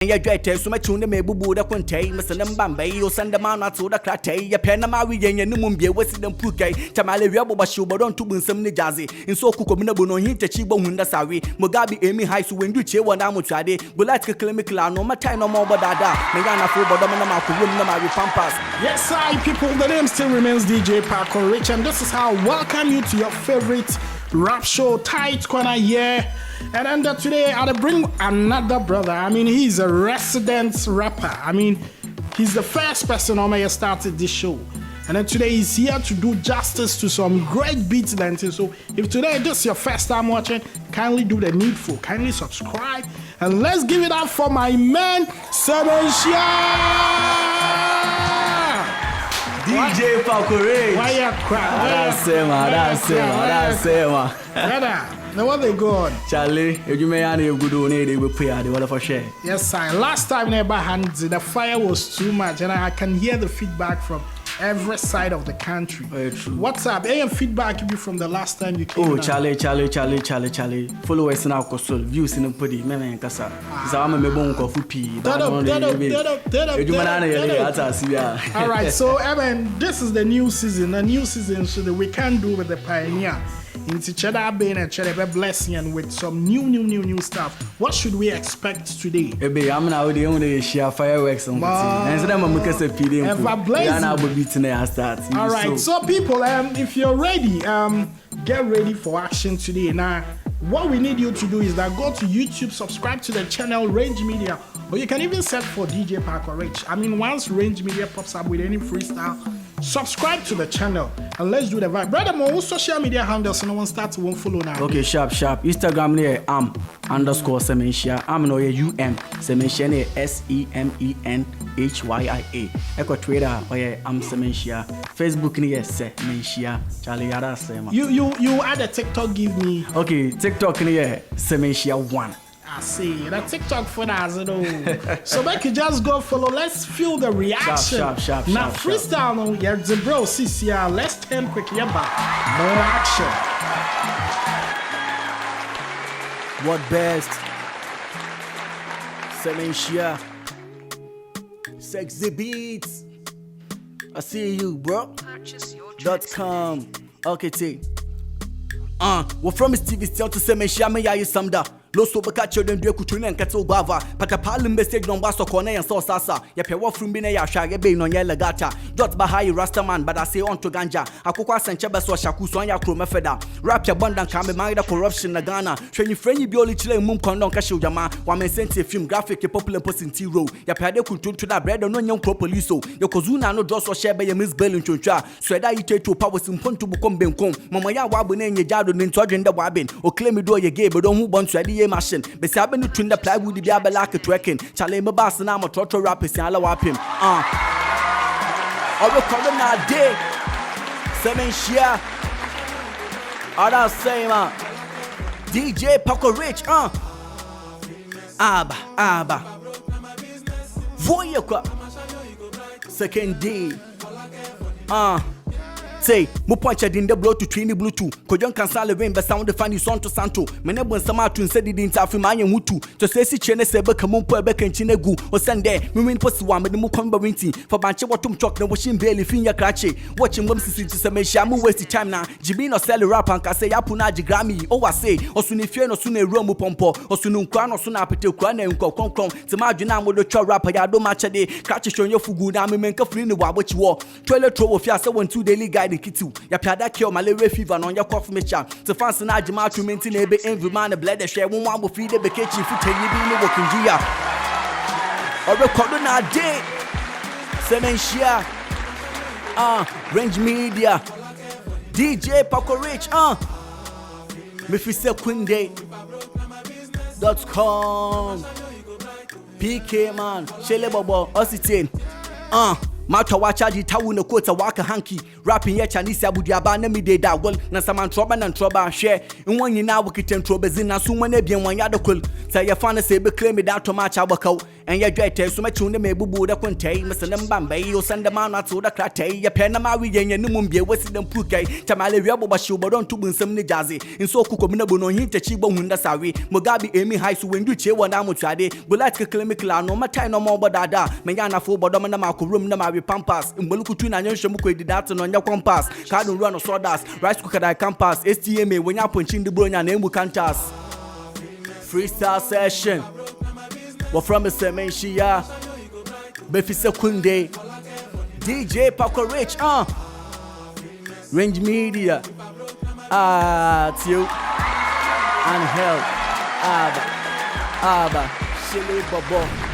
Ya jete so machune me bubu da kwentei meselem bamba yo send man at so da kratei ya pena ma wi yenye no mumbie wasi dem pukai tamale wi aboba shi obodon to bunsem ni jazi inso okuko na bono hin tachi bo hunda sawi mugabi emi high so wendu che wona amutwade bulat ke clinic la no matai no mo bodada me yana fo bodom na ma ko na ma wi pampas. Yes, hi people, the name still remains DJ Pakorich, and this is how I welcome you to your favorite rap show, TYT Corner here. And then today I'll bring another brother. I mean, he's a resident rapper. I mean, he's the first person on my started this show. And then today he's here to do justice to some great beats. So if today this is your first time watching, kindly do the needful. Kindly subscribe. And let's give it up for my man, Semenhyia! DJ Pakorich. Why you crying? That's it. Brother, now what they go on? Charlie, if you may any good on it, they will pay the water for share. Yes, sir. Last time never hands, the fire was too much, and I can hear the feedback from every side of the country. Very true. What's up? Any feedback you from the last time you came? Oh, Charlie. Followers in our console, views in the putty, men and Casa. Zama me bon coffee pee. All right, so Evan, this is the new season. A new season, so that we can do with the pioneer. Into cheddar being and cheddar blessing and with some new stuff. What should we expect today? Ebe, I'm now the only share fireworks on the team. And so I'm going to feed him. All right, so people, if you're ready, get ready for action today. Now, what we need you to do is that go to YouTube, subscribe to the channel Range Media, or you can even search for DJ Pakorich. I mean, once Range Media pops up with any freestyle, subscribe to the channel and let's do the vibe. Brother, more social media handles, so no one starts won't follow now. Okay, sharp. Instagram near _Semenhyia. I'm no Semenhyia near SEMENHYIA. Echo Twitter where I'm Semenhyia. Facebook near Semenhyia. Charlie Yara Sema. You add a TikTok, give me. Okay, TikTok near Semenhyia1. I see. The TikTok for that, so make you just go follow. Let's feel the reaction. Sharp. Now freestyle no, yeah, the bro, CCR. Let's turn quick, yeah, back. More action. What best? Semenhyia. Sexy beats. I see you, bro. .com. Okay, T. We're from his TV still to Semenhyia, me ya you samda. Loso baka children do kutune and kettle bava. Patapal message no basso corner and so sasa. Ya pewa from bine ya shage be no yella gata. Dot bahai rastaman, but I say on to ganja. Akukwa sancheba so shaku so ya chroma feda. Rap ya bandan kame mind corruption na Ghana. Sheni friendly bioli chile mum kondon kashu jama. Wa men senti film graphic popular post in T-row. Ya pade kuntu to that bread no nyom police so. Yo kozuna no draw so shebe ya miss bell nchoncha. Sweda ite to power simpontu bukom benkom. Mama ya wabu ne nyejado nto agenda wabin. O claim do ye gay but don't who want to machine. But I've been to the plywood the biaba like a twerking. Charlie my boss and I'm a trotro rappers and I wap him. I will call him that day. Semenhyia. I'll say man. DJ Pakorich. Abba. Voyaka. Second D. Say, Muponcha din the blow to twin Bluetooth. Kojon cancel the rain, but sound the funny son to Santo. Menebon Samatu said it didn't have my mutu. To say si chene sebe kamumpo bek and chinegu or Sunday. We mean post one with the Mukomba winty. For banche watum chalk no washing barely finger cratchy. Watching Mumsy to Semenhyia, mu waste time now. Jibino sell rap and say Apunaji Grammy. Oh, I say, or soon if you're no sooner Romu Pompo, or soon Kwan or soon apete Kwan and Kokon. To Margina with the chow rapper, ya do match a day. Catch on your fugu, I mean, make a free what you wore. 12 throw of Yasa 1-2 daily guide. Kitu ya piada kill malaria fever on your cough mecha to fancy na jima to maintain ebe envy man blood share one will feed the kitchen for 10 years no working gia or record na day Semenhyia Range Media DJ Pakorich MefiseQuinde.com PK man Shele Bobo Ositin Mata wachaji tawu no quota waka hanky. Rapping ye Chinese abudiaba na mi de da well. Na saman trouble share. In one ye now wikitem troubles in as soon when they be one yadokul. Say your fan say be claim me that to match our cow. and ya dread so much on the mebu da quantay, Mr. Nambambe, you send the man to the cratay, ya penama, and Numbia, Western Puke, Tamale Yabobashu, but on to win some Nijazi, in so Kukomino, no hint a chibo Hundasawi, Mugabi, Amy High, so when you cheer one Amutrade, Bulatka Clemicla, no matter no more but Dada, Mayana for Bodomana Marco room, Namavi Pampas, in Bulukutu and Yoshamuque, the data on your compass, Cardon run of sawdust, rice cooker I campus, STMA, when you're punching the bronya name we can't us. Freestyle session. We're from the Semenhyia, Befisa Kunde, DJ Pakorich, Range Media, Tio, and Hell, Abba, Shilly Bobo.